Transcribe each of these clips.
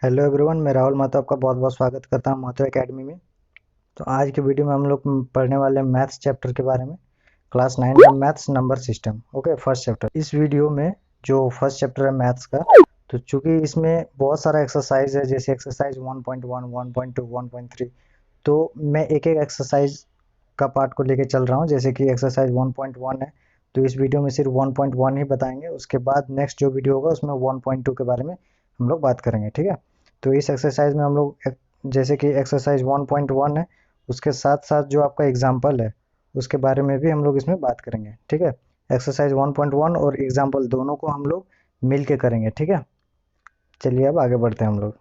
Hello everyone, मैं राहुल महतो आपका बहुत बहुत स्वागत करता हूं महतो एकेडमी में। तो आज के वीडियो में हम लोग पढ़ने वाले हैं मैथ्स चैप्टर के बारे में। क्लास 9 का maths number system. Okay, first chapter. इस वीडियो में जो फर्स्ट चैप्टर है मैथ्स का, तो चूंकि इसमें बहुत सारा एक्सरसाइज है, जैसे एक्सरसाइज 1.1, 1.2, 1.3, तो मैं एक एक एक्सरसाइज का पार्ट को लेके चल रहा हूँ। जैसे कि एक्सरसाइज 1.1 है, तो इस वीडियो में सिर्फ 1.1 ही बताएंगे। उसके बाद नेक्स्ट जो वीडियो होगा उसमें 1.2 के बारे में हम लोग बात करेंगे, ठीक है। तो इस एक्सरसाइज में हम लोग जैसे कि एक्सरसाइज 1.1 है, उसके साथ साथ जो आपका एग्जाम्पल है उसके बारे में भी हम लोग इसमें बात करेंगे, ठीक है। एक्सरसाइज 1.1 और एग्जाम्पल दोनों को हम लोग मिल के करेंगे, ठीक है। चलिए अब आगे बढ़ते हैं हम लोग।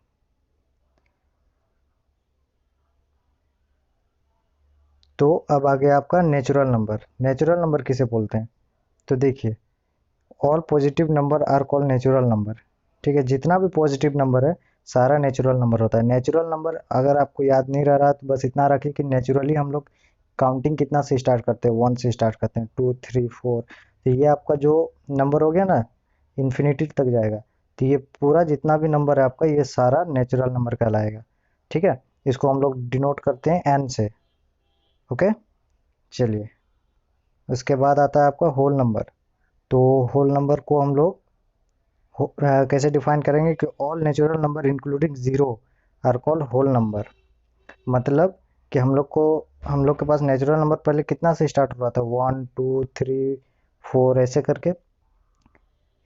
तो अब आ गया आपका नेचुरल नंबर। नेचुरल नंबर किसे बोलते हैं? तो देखिए, all positive number are called natural number. ठीक है, जितना भी पॉजिटिव नंबर है सारा नेचुरल नंबर होता है। नेचुरल नंबर अगर आपको याद नहीं रह रहा तो बस इतना रखिए कि नेचुरली हम लोग काउंटिंग कितना से स्टार्ट करते हैं, 1 से स्टार्ट करते हैं, 2, 3, 4। तो ये आपका जो नंबर हो गया ना, इन्फिनिटी तक जाएगा। तो ये पूरा जितना भी नंबर है आपका, ये सारा नेचुरल नंबर कहलाएगा, ठीक है। इसको हम लोग डिनोट करते हैं एन से। ओके, चलिए। उसके बाद आता है आपका होल नंबर। तो होल नंबर को हम लोग कैसे डिफाइन करेंगे कि all natural number including zero are called whole number. मतलब कि हम लोग के पास नेचुरल नंबर पहले कितना से स्टार्ट हो रहा था, 1, 2, 3, 4 ऐसे करके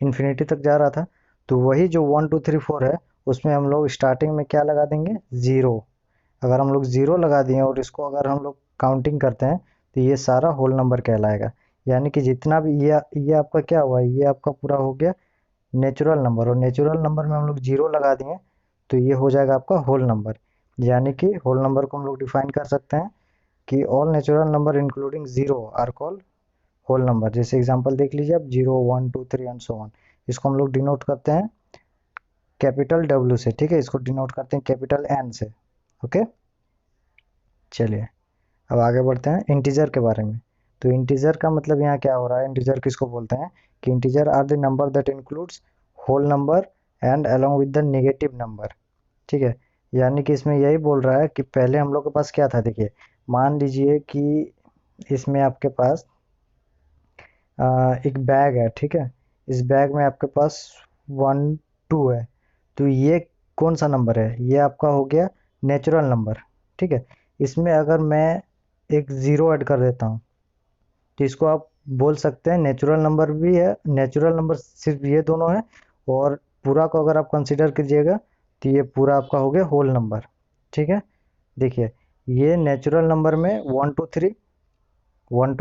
इन्फिनिटी तक जा रहा था। तो वही जो 1, 2, 3, 4 है, उसमें हम लोग स्टार्टिंग में क्या लगा देंगे, ज़ीरो। अगर हम लोग ज़ीरो लगा दिए और इसको अगर हम लोग काउंटिंग करते हैं तो ये सारा होल नंबर कहलाएगा। यानी कि जितना भी ये आपका क्या हुआ, ये आपका पूरा हो गया नेचुरल नंबर। और नेचुरल नंबर में हम लोग जीरो लगा दिए तो ये हो जाएगा आपका होल नंबर। यानी कि होल नंबर को हम लोग डिफाइन कर सकते हैं कि all natural number including zero are called whole number. जैसे एग्जांपल देख लीजिए आप, 0, 1, 2, 3 एंड सो ऑन। इसको हम लोग डिनोट करते हैं कैपिटल डब्ल्यू से, ठीक है। इसको डिनोट करते हैं कैपिटल एन से। ओके, चलिए अब आगे बढ़ते हैं इंटीजर के बारे में। तो इंटीजर का मतलब यहाँ क्या हो रहा है, इंटीजर किसको बोलते हैं कि integer are the number that includes whole number and along with the negative number, ठीक है। यानी कि इसमें यही बोल रहा है कि पहले हम लोग के पास क्या था, देखिए मान लीजिए कि इसमें आपके पास एक बैग है, ठीक है। इस बैग में आपके पास 1, 2 है। तो ये कौन सा नंबर है, ये आपका हो गया नेचुरल नंबर, ठीक है। इसमें अगर मैं एक ज़ीरो ऐड कर देता हूँ तो इसको आप बोल सकते हैं नेचुरल नंबर भी है। नेचुरल नंबर सिर्फ ये दोनों है, और पूरा को अगर आप कंसिडर कीजिएगा तो ये पूरा आपका हो गया होल नंबर, ठीक है। देखिए, ये नेचुरल नंबर में 1, 2,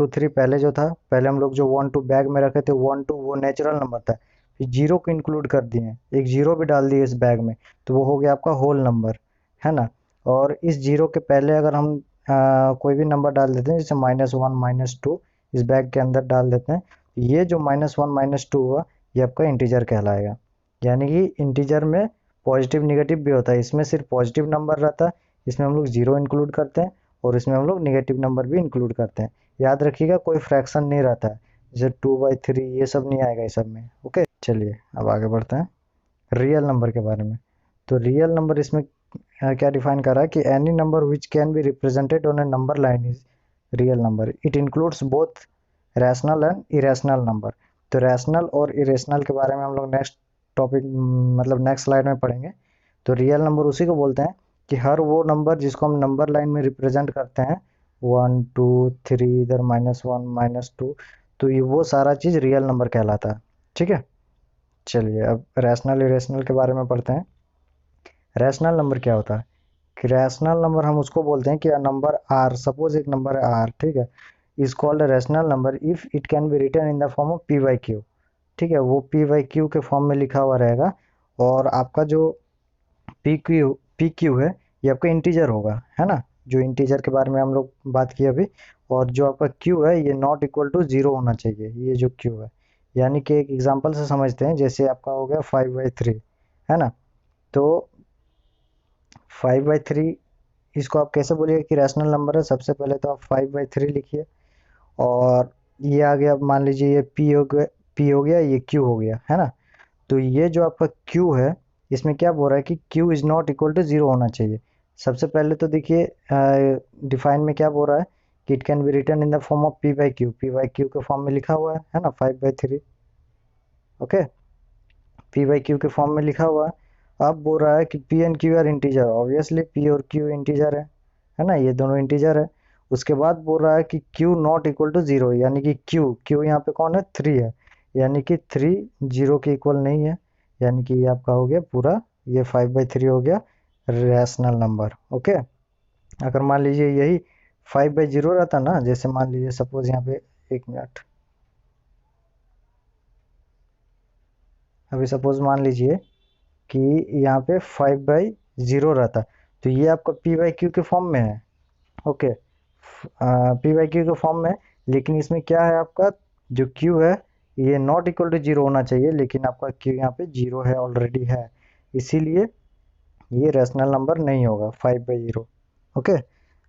3 पहले जो था, पहले हम लोग जो 1, 2 बैग में रखे थे, 1, 2 वो नेचुरल नंबर था। फिर जीरो को इंक्लूड कर दिए, एक जीरो भी डाल दिए इस बैग में, तो वो हो गया आपका होल नंबर, है ना। और इस जीरो के पहले अगर हम कोई भी नंबर डाल देते हैं, जैसे -1, -2 इस बैग के अंदर डाल देते हैं, ये जो -1, -2 हुआ ये आपका इंटीजर कहलाएगा। यानी कि इंटीजर में पॉजिटिव निगेटिव भी होता है, इसमें सिर्फ पॉजिटिव नंबर रहता है, इसमें हम लोग जीरो इंक्लूड करते हैं, और इसमें हम लोग निगेटिव नंबर भी इंक्लूड करते हैं। याद रखिएगा कोई फ्रैक्शन नहीं रहता है, जैसे 2/3 ये सब नहीं आएगा इस सब में। ओके, चलिए अब आगे बढ़ते हैं रियल नंबर के बारे में। तो रियल नंबर इसमें क्या डिफाइन कर रहा है कि any number which can be represented on A number line is real number. It includes both rational and irrational number. तो रैशनल और इरेशनल के बारे में हम लोग नेक्स्ट टॉपिक, मतलब नेक्स्ट स्लाइड में पढ़ेंगे। तो रियल नंबर उसी को बोलते हैं कि हर वो नंबर जिसको हम नंबर लाइन में रिप्रेजेंट करते हैं, 1, 2, 3 इधर -1, -2, तो ये वो सारा चीज़ रियल नंबर कहलाता है, ठीक है। चलिए अब रैशनल इरेशनल के बारे में पढ़ते हैं। रैशनल नंबर क्या होता है कि रैशनल नंबर हम उसको बोलते हैं कि नंबर आर, सपोज एक नंबर है आर, ठीक है, is called a rational number if it can be written in the form of p/q। ठीक है, वो p/q के फॉर्म में लिखा हुआ रहेगा। और आपका जो पी क्यू है ये आपका इंटीजर होगा, है ना। जो इंटीजर के बारे में हम लोग बात किए अभी। और जो आपका क्यू है ये नॉट इक्वल टू जीरो होना चाहिए, ये जो क्यू है। यानी कि एक एग्जांपल से समझते हैं, जैसे आपका हो गया 5/3, है ना। तो 5/3 इसको आप कैसे बोलिए कि रैशनल नंबर है, सबसे पहले तो आप 5/3 लिखिए। और ये आ गया, मान लीजिए ये पी हो गया, ये क्यू हो गया, है ना। तो ये जो आपका क्यू है इसमें क्या बोल रहा है कि q is not equal to 0 होना चाहिए। सबसे पहले तो देखिए डिफाइन में क्या बोल रहा है कि it can be written in the form of p/q के फॉर्म में लिखा हुआ है ना 5/3। ओके, p/q के फॉर्म में लिखा हुआ है। अब बोल रहा है कि p and q are integer, obviously p और q इंटीजर है ना, ये दोनों इंटीजर है। उसके बाद बोल रहा है कि q नॉट इक्वल टू 0, यानी कि q यहाँ पे कौन है 3 है, यानी कि 3 0 के इक्वल नहीं है, यानी कि ये आपका हो गया पूरा, ये 5/3 हो गया रैशनल नंबर। ओके, अगर मान लीजिए यही 5/0 रहता ना, जैसे मान लीजिए सपोज यहाँ पे, एक मिनट, अभी सपोज मान लीजिए कि यहाँ पे 5/0 रहता, तो ये आपका p/q के फॉर्म में है। ओके, p/q के फॉर्म में, लेकिन इसमें क्या है आपका जो q है ये नॉट इक्वल टू 0 होना चाहिए, लेकिन आपका q यहाँ पे 0 है, ऑलरेडी है, इसीलिए ये रैशनल नंबर नहीं होगा 5/0। ओके,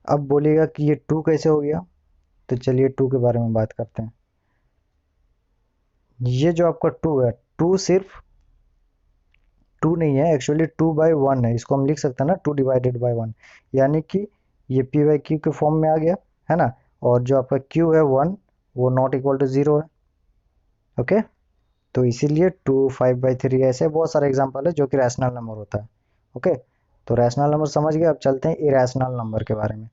अब बोलिएगा कि ये 2 कैसे हो गया, तो चलिए 2 के बारे में बात करते हैं। ये जो आपका 2 है, 2 सिर्फ 2 नहीं है, एक्चुअली 2/1 है, इसको हम लिख सकते हैं ना 2/1, यानी कि ये p/q के फॉर्म में आ गया, है ना। और जो आपका q है 1, वो नॉट इक्वल टू 0 है। ओके, तो इसीलिए 2 5/3, ऐसे बहुत सारे एग्जांपल है जो कि रैशनल नंबर होता है। ओके, तो रैशनल नंबर समझ गए। अब चलते हैं इरेशनल नंबर के बारे में।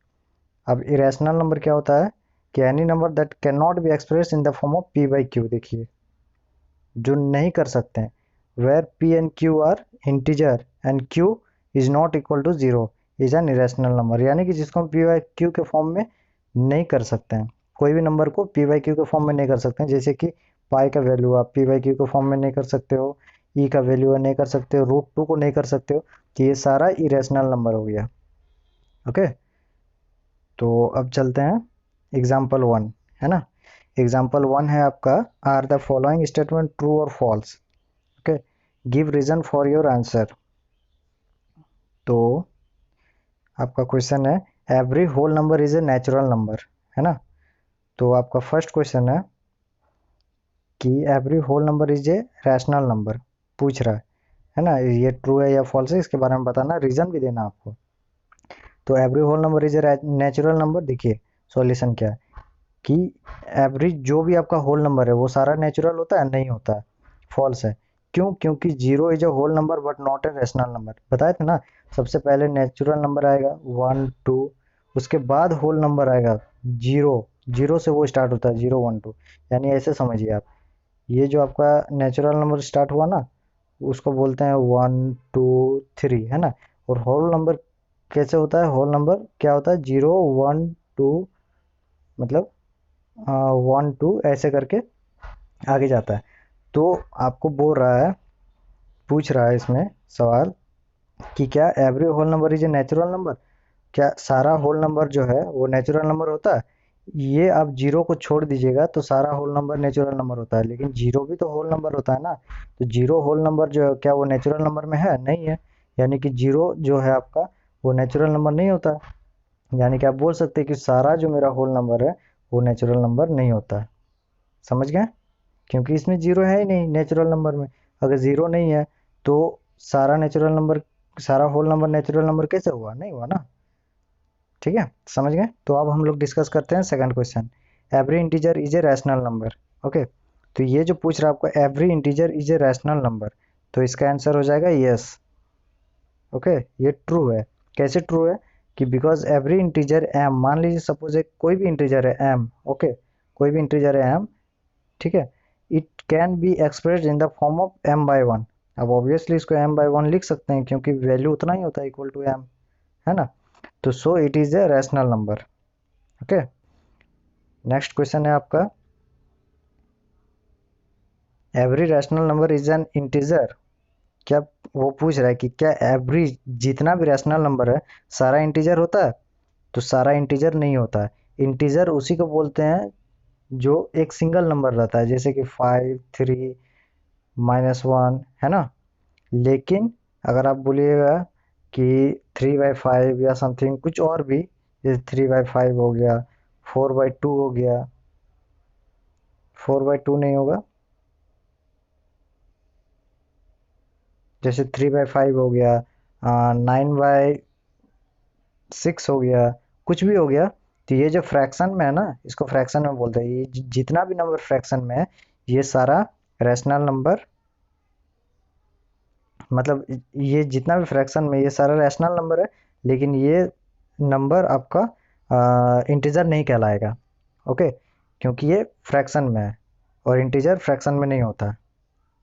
अब इरेशनल नंबर क्या होता है कि any number that can not be express in the form of p/q, देखिए जो नहीं कर सकते हैं, where p and q are integer and q is not equal to 0 is an irrational number, यानी कि जिसको हम p/q के फॉर्म में नहीं कर सकते हैं, कोई भी नंबर को p/q के फॉर्म में नहीं कर सकते हैं। जैसे कि पाई का वैल्यू आप p/q के फॉर्म में नहीं कर सकते हो, e का वैल्यू नहीं कर सकते हो, √2 को नहीं कर सकते हो, तो ये सारा इरेशनल नंबर हो गया। ओके, तो अब चलते हैं एग्जाम्पल 1, है ना। एग्जाम्पल 1 है आपका, are the following statement true और false. Okay, give reason for your answer. तो आपका क्वेश्चन है every whole number is a natural number, है ना। तो आपका फर्स्ट क्वेश्चन है कि every whole number is a rational number, पूछ रहा है ना, ये ट्रू है या फॉल्स है, इसके बारे में बताना, रीजन भी देना आपको। तो every whole number is a natural number, देखिए सॉल्यूशन क्या है कि एवरेज जो भी आपका होल नंबर है वो सारा नेचुरल होता है, नहीं होता है, फॉल्स है। क्यों? क्योंकि zero is a whole number but not a rational number, बताए थे ना। सबसे पहले नेचुरल नंबर आएगा 1 2, उसके बाद होल नंबर आएगा जीरो, जीरो से वो स्टार्ट होता है 0 1 2, यानी ऐसे समझिए आप, ये जो आपका नेचुरल नंबर स्टार्ट हुआ ना, उसको बोलते हैं 1 2 3, है ना। और होल नंबर कैसे होता है, होल नंबर क्या होता है 0 1 2, मतलब 1 2 ऐसे करके आगे जाता है। तो आपको बोल रहा है, पूछ रहा है इसमें सवाल कि क्या every whole number is a natural number, क्या सारा होल नंबर जो है वो नेचुरल नंबर होता है। ये आप जीरो को छोड़ दीजिएगा तो सारा होल नंबर नेचुरल नंबर होता है, लेकिन जीरो भी तो होल नंबर होता है ना। तो जीरो होल नंबर जो है, क्या वो नेचुरल नंबर में है? नहीं है, यानी कि जीरो जो है आपका वो नेचुरल नंबर नहीं होता। यानी कि आप बोल सकते हैं कि सारा जो मेरा होल नंबर है वो नेचुरल नंबर नहीं होता है। समझ गए? क्योंकि इसमें जीरो है ही नहीं नेचुरल नंबर में। अगर जीरो नहीं है तो सारा नेचुरल नंबर, सारा होल नंबर नेचुरल नंबर कैसे हुआ? नहीं हुआ ना। ठीक है, समझ गए। तो अब हम लोग डिस्कस करते हैं second question, every integer is a rational number. Okay, तो ये जो पूछ रहा है आपको every integer is a rational number, तो इसका आंसर हो जाएगा यस। ओके, ये ट्रू है। कैसे ट्रू है कि बिकॉज एवरी इंटीजर एम, मान लीजिए सपोज एक कोई भी इंटीजर है एम, ओके, कोई भी इंटीजर है एम, ठीक है, it can be expressed in the form of m/1। अब ऑब्वियसली इसको m/1 लिख सकते हैं क्योंकि वैल्यू उतना ही होता है, इक्वल टू m, है ना। तो so it is a rational number. Okay, next question है आपका, every rational number is an integer. क्या वो पूछ रहा है कि क्या एवरी, जितना भी रैशनल नंबर है सारा इंटीजर होता है? तो सारा इंटीजर नहीं होता है। इंटीजर उसी को बोलते हैं जो एक सिंगल नंबर रहता है, जैसे कि 5 3 -1, है ना। लेकिन अगर आप बोलिएगा कि 3/5 या समथिंग कुछ और भी, जैसे 3/5 हो गया, 4/2 हो गया, 4/2 नहीं होगा, जैसे 3/5 हो गया, 9/6 हो गया, कुछ भी हो गया। तो ये जो फ्रैक्शन में है ना, इसको फ्रैक्शन में बोलते हैं। ये जितना भी नंबर फ्रैक्शन में है, ये सारा रैशनल नंबर, मतलब ये जितना भी फ्रैक्शन में, ये सारा रैशनल नंबर है। लेकिन ये नंबर आपका इंटीजर नहीं कहलाएगा, ओके, क्योंकि ये फ्रैक्शन में है और इंटीजर फ्रैक्शन में नहीं होता,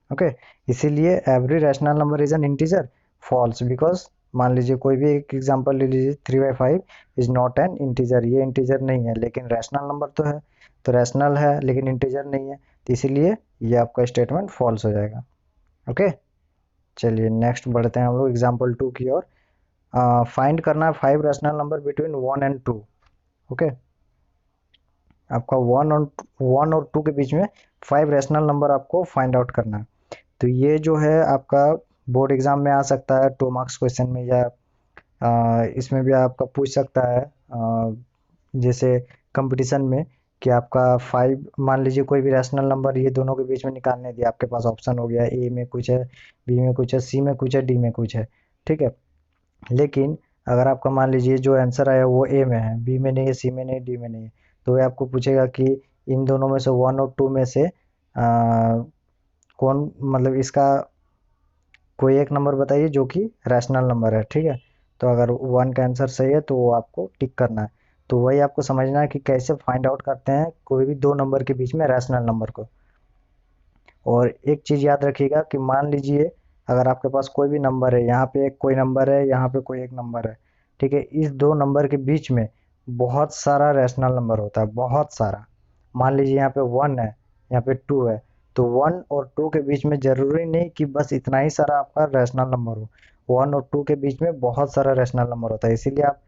ओके। इसीलिए every rational number is an integer, false, because मान लीजिए कोई भी एक एग्जांपल ले लीजिए, 3/5 इज नॉट एन इंटीजर, ये इंटीजर नहीं है, लेकिन रैशनल नंबर तो है, तो रैशनल है लेकिन इंटीजर नहीं है, तो इसीलिए ये आपका स्टेटमेंट फॉल्स हो जाएगा, ओके। चलिए नेक्स्ट बढ़ते हैं हम लोग एग्जाम्पल 2 की ओर। फाइंड करना है 5 rational number between 1 and 2, okay. आपका 1 और 2 के बीच में 5 रैशनल नंबर आपको फाइंड आउट करना है। तो ये जो है आपका बोर्ड एग्जाम में आ सकता है, 2 मार्क्स क्वेश्चन में, या इसमें भी आपका पूछ सकता है, जैसे कंपटीशन में, कि आपका 5, मान लीजिए कोई भी रैशनल नंबर ये दोनों के बीच में निकालने दिया, आपके पास ऑप्शन हो गया, ए में कुछ है, बी में कुछ है, सी में कुछ है, डी में कुछ है, ठीक है। लेकिन अगर आपका मान लीजिए जो आंसर आया वो ए में है, बी में नहीं है, सी में नहीं है, डी में नहीं है, तो ये आपको पूछेगा कि इन दोनों में से 1 और 2 में से कौन, मतलब इसका कोई एक नंबर बताइए जो कि रैशनल नंबर है, ठीक है। तो अगर 1 का आंसर सही है तो वो आपको टिक करना है। तो वही आपको समझना है कि कैसे फाइंड आउट करते हैं कोई भी 2 नंबर के बीच में रैशनल नंबर को। और एक चीज़ याद रखिएगा कि मान लीजिए अगर आपके पास कोई भी नंबर है, यहाँ पे एक कोई नंबर है, यहाँ पे कोई एक नंबर है, ठीक है, इस 2 नंबर के बीच में बहुत सारा रैशनल नंबर होता है, बहुत सारा। मान लीजिए यहाँ पे 1 है, यहाँ पे 2 है, तो 1 और 2 के बीच में ज़रूरी नहीं कि बस इतना ही सारा आपका रैशनल नंबर हो, 1 और 2 के बीच में बहुत सारा रैशनल नंबर होता है। इसीलिए आप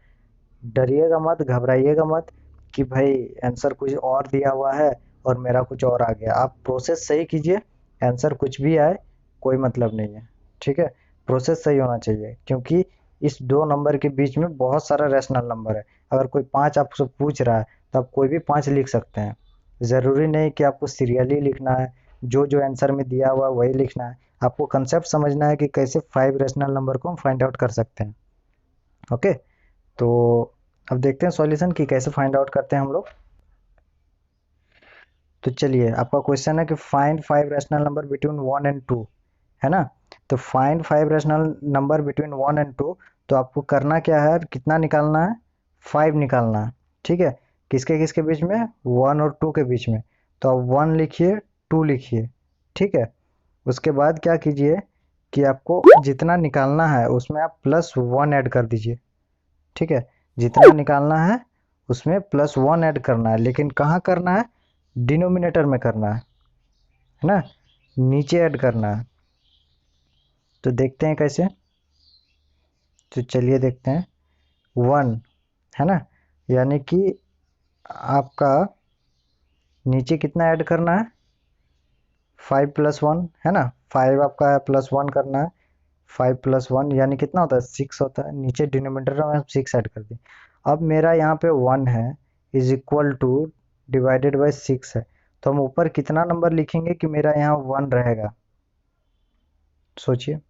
डरिएगा मत, घबराइएगा मत कि भाई आंसर कुछ और दिया हुआ है और मेरा कुछ और आ गया। आप प्रोसेस सही कीजिए, आंसर कुछ भी आए कोई मतलब नहीं है, ठीक है। प्रोसेस सही होना चाहिए, क्योंकि इस 2 नंबर के बीच में बहुत सारा रैशनल नंबर है। अगर कोई 5 आपसे पूछ रहा है तो आप कोई भी 5 लिख सकते हैं, ज़रूरी नहीं कि आपको सीरियली लिखना है, जो जो आंसर में दिया हुआ है वही लिखना है। आपको कंसेप्ट समझना है कि कैसे 5 रैशनल नंबर को हम फाइंड आउट कर सकते हैं, ओके। तो अब देखते हैं सॉल्यूशन की कैसे फाइंड आउट करते हैं हम लोग। तो चलिए, आपका क्वेश्चन है कि find 5 rational number between 1 and 2, है ना। तो find 5 rational number between 1 and 2, तो आपको करना क्या है, कितना निकालना है, 5 निकालना है, ठीक है। किसके किसके बीच में, 1 और 2 के बीच में। तो आप 1 लिखिए, 2 लिखिए, ठीक है। उसके बाद क्या कीजिए कि आपको जितना निकालना है उसमें आप +1 ऐड कर दीजिए, ठीक है। जितना निकालना है उसमें +1 ऐड करना है, लेकिन कहाँ करना है, डिनोमिनेटर में करना है ना, नीचे ऐड करना है। तो देखते हैं कैसे। तो चलिए देखते हैं, 1, है ना, यानी कि आपका नीचे कितना ऐड करना है, 5+1, है ना, 5 आपका है, +1 करना है, 5+1 यानी कितना होता है, 6 होता है। नीचे डिनोमिनेटर में 6 ऐड कर दिए। अब मेरा यहाँ पे 1 है, is equal two divided by 6 है, तो हम ऊपर कितना नंबर लिखेंगे कि मेरा यहाँ 1 रहेगा, सोचिए।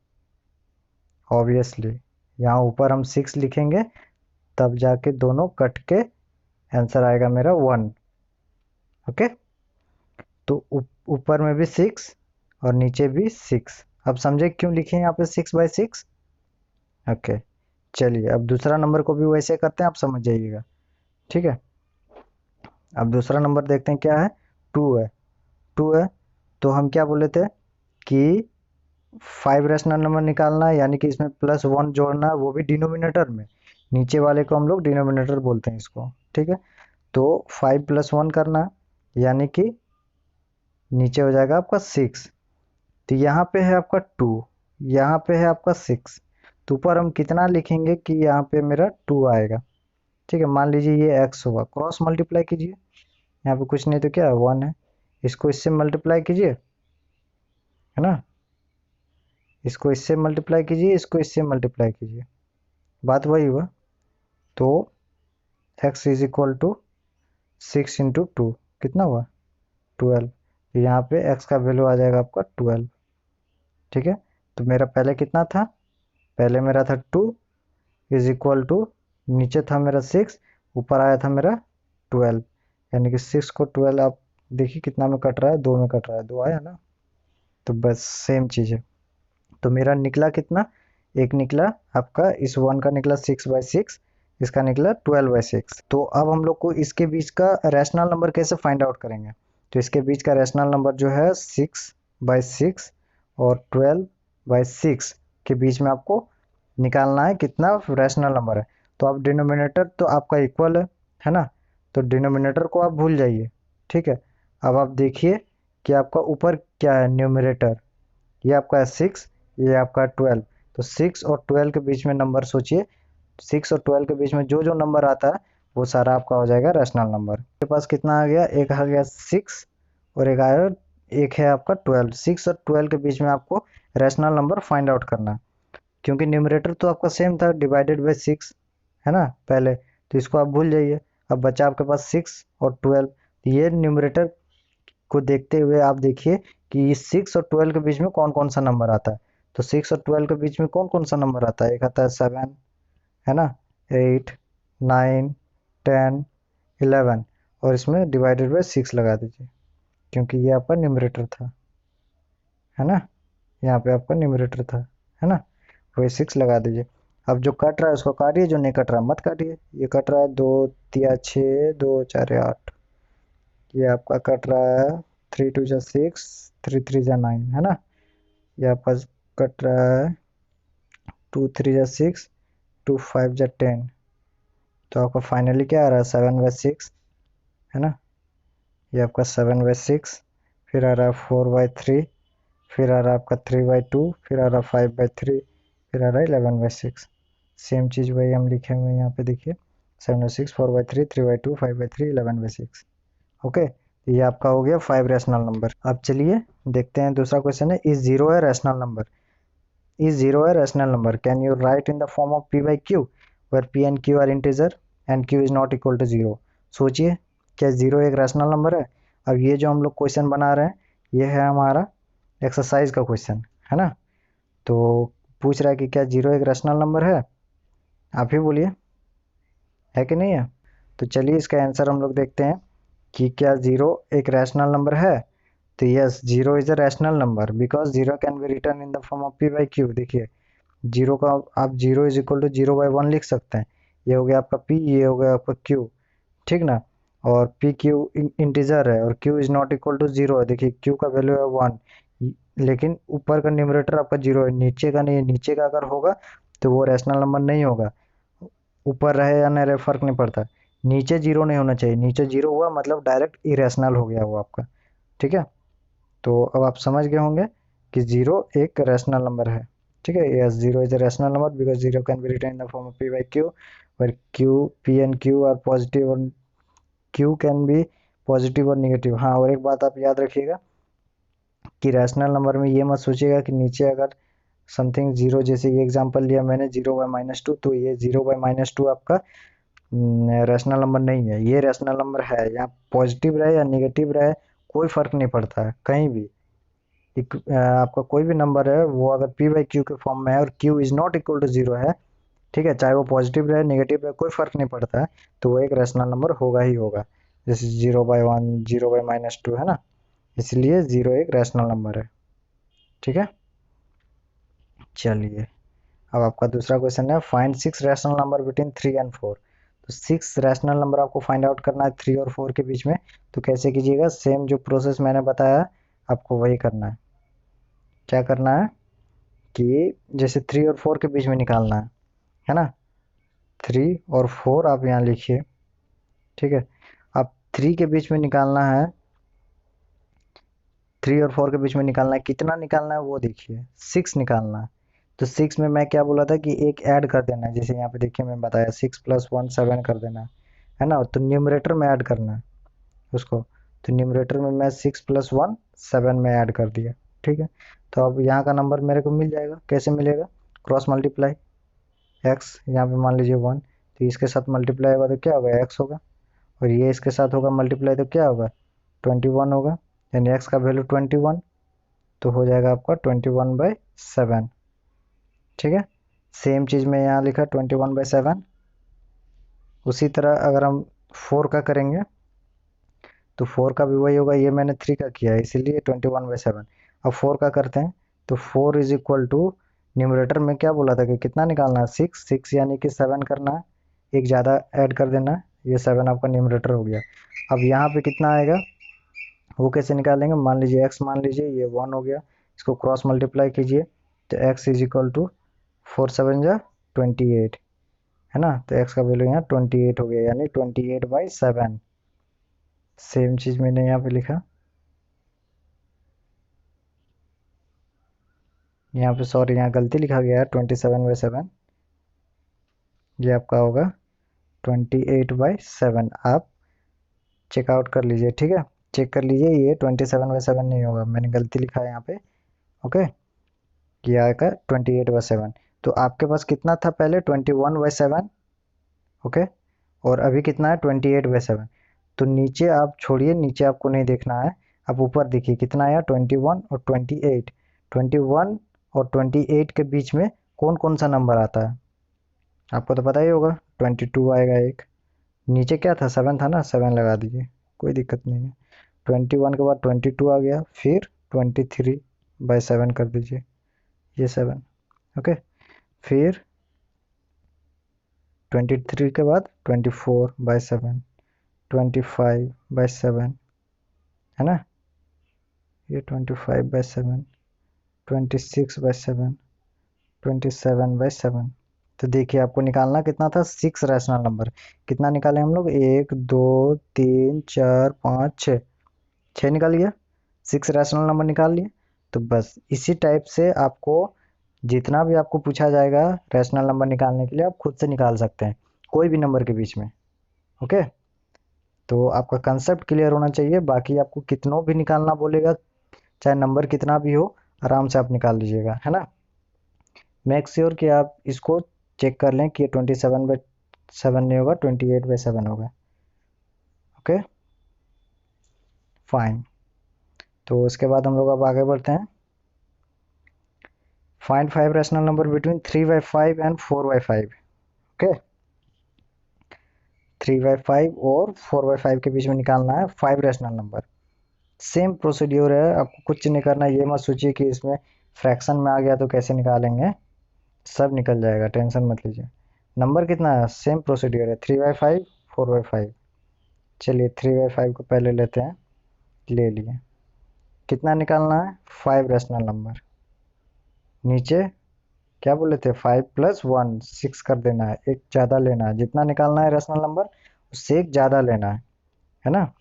ऑब्वियसली यहाँ ऊपर हम 6 लिखेंगे, तब जाके दोनों कट के आंसर आएगा मेरा 1, ओके। तो ऊपर में भी 6 और नीचे भी 6। अब समझे क्यों लिखे यहाँ पे 6/6, ओके। चलिए अब दूसरा नंबर को भी वैसे करते हैं, आप समझ जाइएगा, ठीक है। अब दूसरा नंबर देखते हैं क्या है, 2 है, 2 है। तो हम क्या बोले थे कि 5 रैशनल नंबर निकालना है, यानी कि इसमें +1 जोड़ना है, वो भी डिनोमिनेटर में। नीचे वाले को हम लोग डिनोमिनेटर बोलते हैं इसको, ठीक है। तो 5+1 करना है, यानी कि नीचे हो जाएगा आपका 6। तो यहाँ पे है आपका 2, यहाँ पे है आपका 6, तो ऊपर हम कितना लिखेंगे कि यहाँ पे मेरा 2 आएगा, ठीक है। मान लीजिए ये x होगा, क्रॉस मल्टीप्लाई कीजिए, यहाँ पे कुछ नहीं तो क्या है, 1 है, इसको इससे मल्टीप्लाई कीजिए, है ना, इसको इससे मल्टीप्लाई कीजिए, इसको इससे मल्टीप्लाई कीजिए, बात वही हुआ। तो x इज इक्वल टू 6 × 2 कितना हुआ, 12। तो यहाँ पे x का वैल्यू आ जाएगा आपका 12, ठीक है। तो मेरा पहले कितना था, पहले मेरा था 2 इज इक्वल टू, नीचे था मेरा 6, ऊपर आया था मेरा 12, यानी कि 6 को 12 आप देखिए कितना में कट रहा है, 2 में कट रहा है, 2 आया ना। तो बस सेम चीज़ है। तो मेरा निकला कितना, एक निकला आपका, इस 1 का निकला 6/6, इसका निकला 12/6। तो अब हम लोग को इसके बीच का रैशनल नंबर कैसे फाइंड आउट करेंगे। तो इसके बीच का रैशनल नंबर जो है 6/6 और 12/6 के बीच में आपको निकालना है कितना रैशनल नंबर है। तो आप डिनोमिनेटर तो आपका इक्वल है ना, तो डिनोमिनेटर को आप भूल जाइए, ठीक है। अब आप देखिए कि आपका ऊपर क्या है, न्यूमरेटर, ये आपका है 6, ये आपका 12। तो 6 और 12 के बीच में नंबर सोचिए, 6 और 12 के बीच में जो जो नंबर आता है वो सारा आपका हो जाएगा रैशनल नंबर। आपके पास कितना आ गया, एक आ गया 6 और एक आया, एक है आपका 12। 6 और 12 के बीच में आपको रैशनल नंबर फाइंड आउट करना है, क्योंकि न्यूमरेटर तो आपका सेम था, डिवाइडेड बाई 6 है ना पहले, तो इसको आप भूल जाइए। अब बचा आपके पास 6 और 12, ये न्यूमरेटर को देखते हुए आप देखिए कि इस 6 और 12 के बीच में कौन कौन सा नंबर आता है। तो 6 और 12 के बीच में कौन कौन सा नंबर आता है, एक आता है 7 है ना, 8, 9, 10, 11, और इसमें डिवाइडेड बाई 6 लगा दीजिए, क्योंकि ये आपका न्यूमरेटर था, है ना, यहाँ पे आपका न्यूमरेटर था, है ना, वही 6 लगा दीजिए। अब जो कट रहा है उसको काटिए, जो नहीं कट रहा मत काटिए। ये कट रहा है 2 तिया 6, 2 4 8, ये आपका कट रहा है 3 2 जा 6, 3 3 जा 9, है ना। ये आपका कट रहा है 2 3 जा 6, 2 5 जा 10। तो आपका फाइनली क्या आ रहा है, 7/6, है ना। ये आपका 7/6, फिर आ रहा है 4/3, फिर आ रहा है आपका 3/2, फिर आ रहा है 5/3, फिर आ रहा है 11/6। सेम चीज़ वही हम लिखे हुए हैं यहाँ पे देखिए, 7/6, 4/3, 3/2, 5/3, 11/6। ओके, ये आपका हो गया 5 रैशनल नंबर। अब चलिए देखते हैं दूसरा क्वेश्चन है, इज जीरो है rational number, is 0 a rational number, can you write in the form of p by q where p and q are integer and q is not equal to 0। सोचिए, क्या 0 एक rational number है। अब ये जो हम लोग क्वेश्चन बना रहे हैं ये है हमारा एक्सरसाइज का क्वेश्चन, है ना। तो पूछ रहा है कि क्या 0 एक रैशनल नंबर है, आप ही बोलिए, है कि नहीं है। तो चलिए इसका आंसर हम लोग देखते हैं कि क्या 0 एक रैशनल नंबर है। तो yes, 0 is a rational number because 0 can B return in the form of p by q। देखिए 0 का आप 0 इज इक्वल टू 0/1 लिख सकते हैं, ये हो गया आपका p, ये हो गया आपका q, ठीक ना। और p q इंटीजर है और q is not equal to 0 है। देखिए q का वैल्यू है 1, लेकिन ऊपर का न्यूमरेटर आपका 0 है, नीचे का नहीं है। नीचे का अगर होगा तो वो रैशनल नंबर नहीं होगा, ऊपर रहे या नहीं रहे फर्क नहीं पड़ता, नीचे 0 नहीं होना चाहिए। नीचे 0 हुआ मतलब डायरेक्ट इरेशनल हो गया वो आपका, ठीक है। तो अब आप समझ गए होंगे कि 0 एक रैशनल नंबर है, ठीक है। Yes, 0 is a rational number because 0 can be written in the form of p by q where q p and q are positive और q कैन बी पॉजिटिव और निगेटिव। हाँ, और एक बात आप याद रखिएगा कि रैशनल नंबर में ये मत सोचिएगा कि नीचे अगर समथिंग 0, जैसे ये एग्जांपल लिया मैंने 0/-2, तो ये 0/-2 आपका रैशनल नंबर नहीं है, ये रैशनल नंबर है। यहाँ पॉजिटिव रहे या निगेटिव रहे कोई फर्क नहीं पड़ता है कहीं भी। आपका कोई भी नंबर है वो अगर p by q के फॉर्म में है और q is not equal to 0 है, ठीक है, चाहे वो पॉजिटिव रहे नेगेटिव रहे कोई फर्क नहीं पड़ता है, तो वो एक रैशनल नंबर होगा ही होगा। जैसे 0/1, 0/-2 है ना, इसलिए 0 एक रैशनल नंबर है, ठीक है। चलिए अब आपका दूसरा क्वेश्चन है, find 6 rational number between 3 and 4। तो 6 रैशनल नंबर आपको फाइंड आउट करना है 3 और 4 के बीच में। तो कैसे कीजिएगा, सेम जो प्रोसेस मैंने बताया आपको वही करना है। क्या करना है कि जैसे 3 और 4 के बीच में निकालना है ना, 3 और 4 आप यहाँ लिखिए, ठीक है। अब 3 के बीच में निकालना है, 3 और 4 के बीच में निकालना है, कितना निकालना है वो देखिए, 6 निकालना है। तो 6 में मैं क्या बोला था कि एक ऐड कर देना है, जैसे यहाँ पे देखिए मैं बताया 6 + 1 7 कर देना है ना। तो न्यूमरेटर में ऐड करना है उसको, तो न्यूमरेटर में मैं 6 + 1 7 में ऐड कर दिया, ठीक है। तो अब यहाँ का नंबर मेरे को मिल जाएगा, कैसे मिलेगा, क्रॉस मल्टीप्लाई, एक्स यहाँ पे मान लीजिए 1, तो इसके साथ मल्टीप्लाई होगा तो क्या होगा, एक्स होगा, और ये इसके साथ होगा मल्टीप्लाई तो क्या होगा, 21 होगा, यानी एक्स का वैल्यू 21। तो हो जाएगा आपका 21/7। ठीक है, सेम चीज़ में यहाँ लिखा 21/7। उसी तरह अगर हम 4 का करेंगे तो 4 का भी वही होगा, ये मैंने 3 का किया है इसीलिए 21/7। अब 4 का करते हैं तो 4 इज इक्वल टू, न्यूमरेटर में क्या बोला था कि कितना निकालना है, 6 यानी कि 7 करना है, एक ज़्यादा ऐड कर देना है, ये 7 आपका न्यूमरेटर हो गया। अब यहाँ पे कितना आएगा वो कैसे निकालेंगे, मान लीजिए x मान लीजिए ये 1 हो गया, इसको क्रॉस मल्टीप्लाई कीजिए तो x इज इक्वल टू 4 7 जा 28, है ना। तो x का वैल्यू यहाँ 28 हो गया, यानी 28/7। सेम चीज़ मैंने यहाँ पे लिखा, यहाँ पे सॉरी यहाँ गलती लिखा गया है 27/7, ये आपका होगा 28/7। आप चेकआउट कर लीजिए, ठीक है, चेक कर लीजिए, ये 27/7 नहीं होगा, मैंने गलती लिखा है यहाँ पे। ओके, ये आएगा 28/7। तो आपके पास कितना था पहले, 21/7। ओके, और अभी कितना है 28/7। तो नीचे आप छोड़िए, नीचे आपको नहीं देखना है, आप ऊपर देखिए कितना आया, 21 और 28। 21 और 28 के बीच में कौन कौन सा नंबर आता है आपको तो पता ही होगा, 22 आएगा एक, नीचे क्या था 7 था ना, 7 लगा दीजिए, कोई दिक्कत नहीं है। 21 के बाद 22 आ गया, फिर 23/7 कर दीजिए, ये 7। ओके, फिर 23 के बाद 24/7, 25/7, है ना, ये 25/7, 26/7, 27/7। तो देखिए आपको निकालना कितना था, 6 रैशनल नंबर। कितना निकाले हम लोग, 1 2 3 4 5 6, 6 निकाल गया, 6 रैशनल नंबर निकाल लिए। तो बस इसी टाइप से आपको जितना भी आपको पूछा जाएगा रैशनल नंबर निकालने के लिए, आप खुद से निकाल सकते हैं कोई भी नंबर के बीच में। ओके, तो आपका कंसेप्ट क्लियर होना चाहिए, बाकी आपको कितनों भी निकालना बोलेगा, चाहे नंबर कितना भी हो, आराम से आप निकाल लीजिएगा, है ना। मेक श्योर कि आप इसको चेक कर लें कि 27/7 नहीं होगा, 28/7 होगा। Okay, fine. तो उसके बाद हम लोग अब आगे बढ़ते हैं, find 5 rational number between 3/5 and 4/5। Okay, 3/5 और 4/5 के बीच में निकालना है 5 रैशनल नंबर। सेम प्रोसीड्यूर है, आपको कुछ नहीं करना, ये मत सोचिए कि इसमें फ्रैक्शन में आ गया तो कैसे निकालेंगे, सब निकल जाएगा, टेंशन मत लीजिए। नंबर कितना है, सेम प्रोसीड्यूर है, 3/5 4/5। चलिए 3/5 को पहले लेते हैं, ले लिए। कितना निकालना है, 5 रैशनल नंबर। नीचे क्या बोले थे, 5+1 6 कर देना है, एक ज़्यादा लेना है, जितना निकालना है रैशनल नंबर उससे एक ज़्यादा लेना है ना।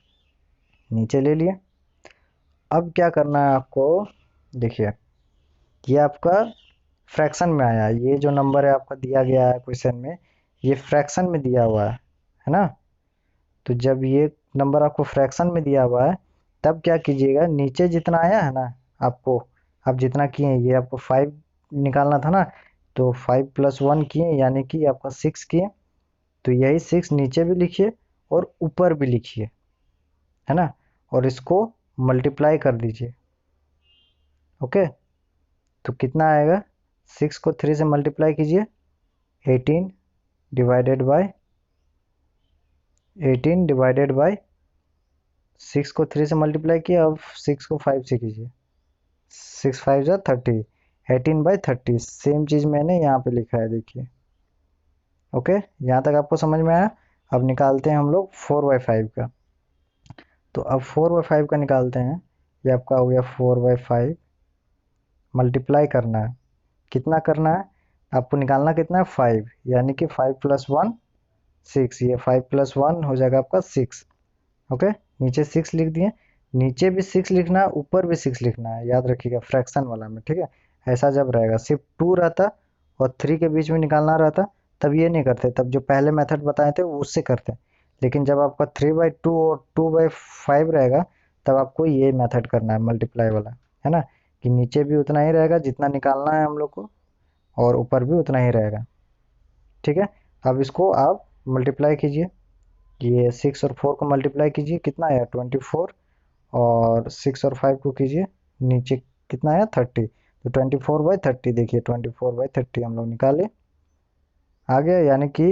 नीचे ले लिए। अब क्या करना है आपको, देखिए ये आपका फ्रैक्शन में आया, ये जो नंबर है आपका दिया गया है क्वेश्चन में, ये फ्रैक्शन में दिया हुआ है ना। तो जब ये नंबर आपको फ्रैक्शन में दिया हुआ है, तब क्या कीजिएगा, नीचे जितना आया है ना आपको, आप जितना किए हैं, ये आपको 5 निकालना था ना, तो 5+1 किए यानी कि आपका 6 किए, तो यही 6 नीचे भी लिखिए और ऊपर भी लिखिए, है ना, और इसको मल्टीप्लाई कर दीजिए। ओके, तो कितना आएगा, 6 को 3 से मल्टीप्लाई कीजिए, 18 डिवाइडेड बाय 6 को 3 से मल्टीप्लाई किया, अब 6 को 5 से कीजिए, 6 5 जा 30, 18/30। सेम चीज़ मैंने यहाँ पे लिखा है, देखिए। ओके, यहाँ तक आपको समझ में आया। अब निकालते हैं हम लोग 4/5 का। तो अब 4/5 का निकालते हैं, ये आपका हो गया 4/5, मल्टीप्लाई करना है, कितना करना है आपको, निकालना कितना है 5, यानी कि 5+1 6, ये 5+1 हो जाएगा आपका 6। ओके, नीचे 6 लिख दिए, नीचे भी 6 लिखना है, ऊपर भी 6 लिखना है, याद रखिएगा फ्रैक्शन वाला में, ठीक है। ऐसा जब रहेगा, सिर्फ 2 रहता और 3 के बीच में निकालना रहता, तब ये नहीं करते, तब जो पहले मेथड बताए थे वो उससे करते। लेकिन जब आपका 3/2 और 2/5 रहेगा, तब आपको ये मेथड करना है, मल्टीप्लाई वाला, है ना, कि नीचे भी उतना ही रहेगा जितना निकालना है हम लोग को, और ऊपर भी उतना ही रहेगा, ठीक है। अब इसको आप मल्टीप्लाई कीजिए, ये 6 और 4 को मल्टीप्लाई कीजिए, कितना आया 24, और 6 और 5 को कीजिए, नीचे कितना आया 30, तो 24/30 देखिए 24/30 हम लोग निकाले, आ गया। यानी कि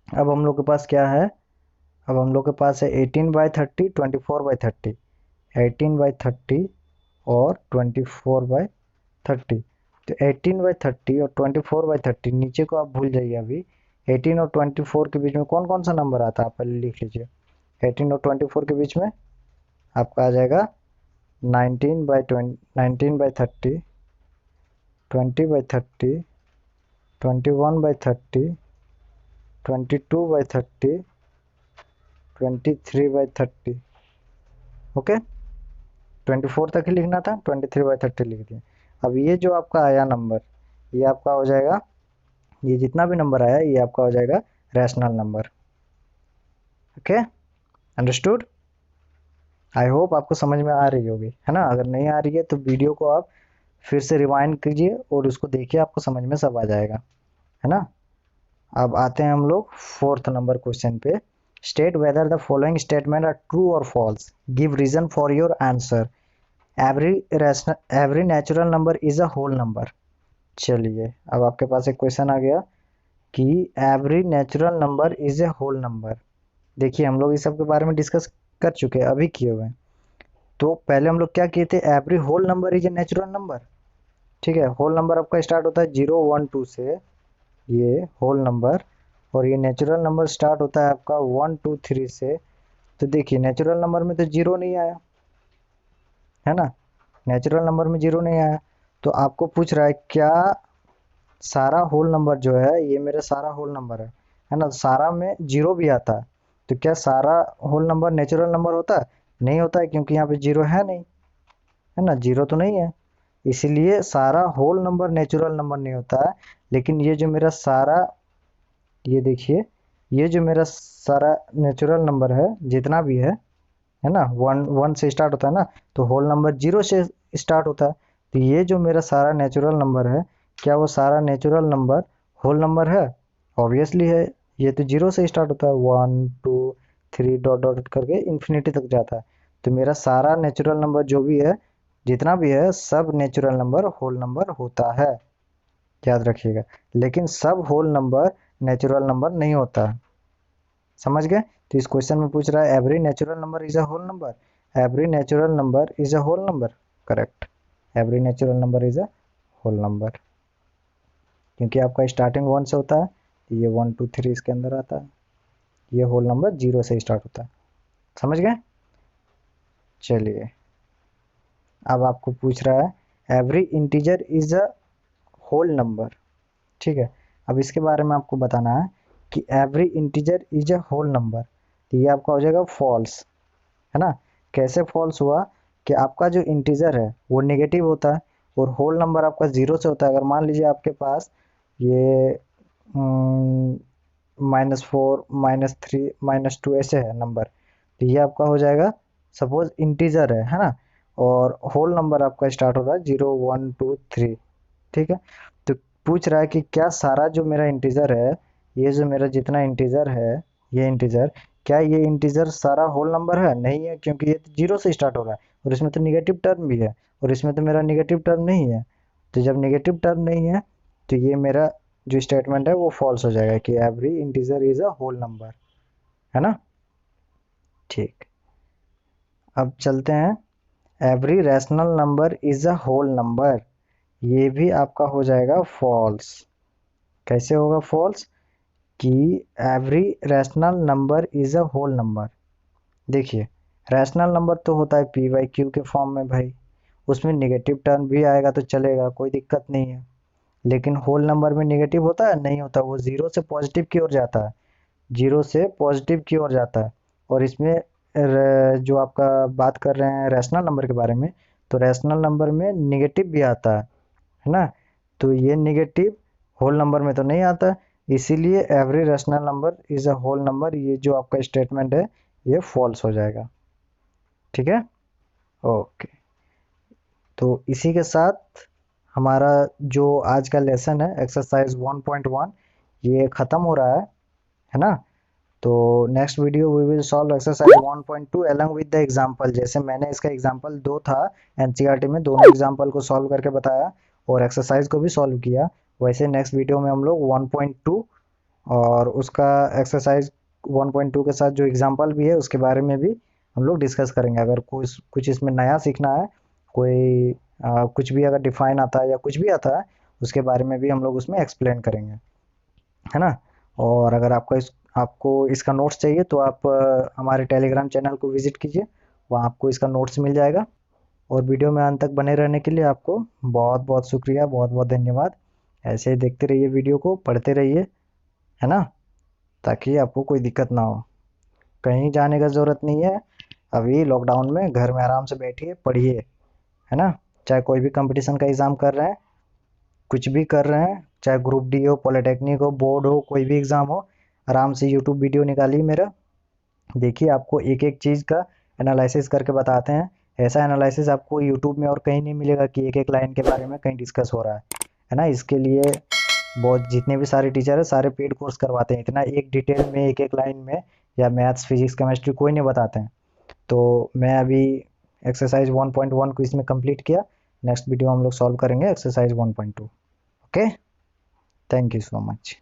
अब हम लोग के पास क्या है, अब हम लोग के पास है 18/30, 24/30, 18/30 और 24/30। तो 18/30 और 24/30 नीचे को आप भूल जाइए अभी। 18 और 24 के बीच में कौन कौन सा नंबर आता है आप पहले लिख लीजिए। 18 और 24 के बीच में आपका आ जाएगा 19/30, 20/30, 21/30, 22/30, 23/30। ओके, 24 तक ही लिखना था, 23/30 लिख दिया। अब ये जो आपका आया नंबर, ये आपका हो जाएगा, ये जितना भी नंबर आया ये आपका हो जाएगा rational number. Okay, understood. I hope आपको समझ में आ रही होगी, है ना। अगर नहीं आ रही है तो वीडियो को आप फिर से रिवाइंड कीजिए और उसको देखिए, आपको समझ में सब आ जाएगा, है ना। अब आते हैं हम लोग 4th नंबर क्वेश्चन पे। State whether the following statement are true और false, give reason for your answer. Every natural number is a whole number. चलिए, अब आपके पास एक क्वेश्चन आ गया कि every natural number is a whole number. देखिए, हम लोग इस सब के बारे में डिस्कस कर चुके हैं, अभी किए हुए हैं। तो पहले हम लोग क्या किए थे, every whole number is a natural number. ठीक है, होल नंबर आपका स्टार्ट होता है 0, 1, 2 से, ये होल नंबर। और ये नेचुरल नंबर स्टार्ट होता है आपका 1, 2, 3 से। तो देखिए, नेचुरल नंबर में तो जीरो नहीं आया, है ना। नेचुरल नंबर में जीरो नहीं आया, तो आपको पूछ रहा है क्या सारा होल नंबर जो है, ये मेरा सारा होल नंबर है ना। सारा में जीरो भी आता है, तो क्या सारा होल नंबर नेचुरल नंबर होता है? नहीं होता है, क्योंकि यहाँ पे जीरो है नहीं, है ना, जीरो तो नहीं है। इसीलिए सारा होल नंबर नेचुरल नंबर नहीं होता है। लेकिन ये जो मेरा सारा, ये देखिए, ये जो मेरा सारा नेचुरल नंबर है जितना भी है ना, 1 से स्टार्ट होता है ना, तो होल नंबर 0 से स्टार्ट होता है। तो ये जो मेरा सारा नेचुरल नंबर है, क्या वो सारा नेचुरल नंबर होल नंबर है? ऑब्वियसली है। ये तो 0 से स्टार्ट होता है, 1, 2, 3 डॉट डॉट करके इन्फिनिटी तक जाता है। तो मेरा सारा नेचुरल नंबर जो भी है, जितना भी है, सब नेचुरल नंबर होल नंबर होता है, याद रखिएगा। लेकिन सब होल नंबर नेचुरल नंबर नहीं होता है, समझ गए। तो इस क्वेश्चन में पूछ रहा है every natural number is a whole number. Every natural number is a whole number, correct. Every natural number is a whole number, क्योंकि आपका स्टार्टिंग 1 से होता है, तो ये 1, 2, 3 इसके अंदर आता है। ये होल नंबर 0 से स्टार्ट होता है, समझ गए। चलिए, अब आपको पूछ रहा है every integer is a whole number. ठीक है, अब इसके बारे में आपको बताना है कि every integer is a whole number. तो ये आपका हो जाएगा फॉल्स, है ना। कैसे फॉल्स हुआ कि आपका जो इंटीजर है वो नेगेटिव होता है और होल नंबर आपका 0 से होता है। अगर मान लीजिए आपके पास ये -4, -3, -2 ऐसे है नंबर, तो ये आपका हो जाएगा, सपोज इंटीजर है ना। और होल नंबर आपका स्टार्ट हो रहा है 0, 1, 2, 3। ठीक है, तो पूछ रहा है कि क्या सारा जो मेरा इंटीजर है, ये जो मेरा जितना इंटीजर है, ये इंटीजर, क्या ये इंटीजर सारा होल नंबर है? नहीं है, क्योंकि ये 0 से स्टार्ट हो रहा है और इसमें तो निगेटिव टर्म भी है, और इसमें तो मेरा निगेटिव टर्म नहीं है। तो जब निगेटिव टर्म नहीं है, तो ये मेरा जो स्टेटमेंट है वो फॉल्स हो जाएगा कि every integer is a whole number, है ना। ठीक, अब चलते हैं, every rational number is a whole number. ये भी आपका हो जाएगा फॉल्स। कैसे होगा फॉल्स? कि every rational number is a whole number. देखिए, रैशनल नंबर तो होता है पी बाई क्यू के फॉर्म में भाई, उसमें निगेटिव टर्म भी आएगा तो चलेगा, कोई दिक्कत नहीं है। लेकिन होल नंबर में निगेटिव होता है? नहीं होता, वो 0 से पॉजिटिव की ओर जाता है, 0 से पॉजिटिव की ओर जाता है। और इसमें जो आपका बात कर रहे हैं रैशनल नंबर के बारे में, तो रैशनल नंबर में निगेटिव भी आता है ना। तो ये निगेटिव होल नंबर में तो नहीं आता, इसीलिए every rational number is a whole number, ये जो आपका स्टेटमेंट है ये फॉल्स हो जाएगा। ठीक है, ओके। तो इसी के साथ हमारा जो आज का लेसन है एक्सरसाइज 1.1, ये ख़त्म हो रहा है ना। तो next video we will solve exercise 1.2 along with the example. जैसे मैंने इसका एग्जांपल दो था एनसीईआरटी में, दोनों एग्जांपल को सॉल्व करके बताया और एक्सरसाइज को भी सॉल्व किया, वैसे नेक्स्ट वीडियो में हम लोग 1.2 और उसका एक्सरसाइज 1.2 के साथ जो एग्जांपल भी है उसके बारे में भी हम लोग डिस्कस करेंगे। अगर कुछ इसमें नया सीखना है, कोई कुछ भी अगर डिफाइन आता है या कुछ भी आता है, उसके बारे में भी हम लोग उसमें एक्सप्लेन करेंगे, है ना। और अगर आपको इसका नोट्स चाहिए तो आप हमारे टेलीग्राम चैनल को विजिट कीजिए, वहाँ आपको इसका नोट्स मिल जाएगा। और वीडियो में अंत तक बने रहने के लिए आपको बहुत बहुत शुक्रिया, बहुत बहुत धन्यवाद। ऐसे ही देखते रहिए, वीडियो को पढ़ते रहिए, है ना, ताकि आपको कोई दिक्कत ना हो। कहीं जाने का ज़रूरत नहीं है, अभी लॉकडाउन में घर में आराम से बैठिए, पढ़िए, है ना। चाहे कोई भी कंपटीशन का एग्ज़ाम कर रहे हैं, कुछ भी कर रहे हैं, चाहे ग्रुप डी हो, पॉलिटेक्निक हो, बोर्ड हो, कोई भी एग्ज़ाम हो, आराम से यूट्यूब वीडियो निकालिए मेरा, देखिए, आपको एक एक चीज़ का एनालिसिस करके बताते हैं। ऐसा एनालिसिस आपको यूट्यूब में और कहीं नहीं मिलेगा कि एक एक लाइन के बारे में कहीं डिस्कस हो रहा है ना। इसके लिए बहुत जितने भी सारे टीचर हैं सारे पेड कोर्स करवाते हैं, इतना एक डिटेल में एक एक लाइन में या मैथ्स फिजिक्स केमिस्ट्री कोई नहीं बताते हैं। तो मैं अभी एक्सरसाइज 1.1 को इसमें कंप्लीट किया, नेक्स्ट वीडियो हम लोग सॉल्व करेंगे exercise 1.2। Okay, thank you so much.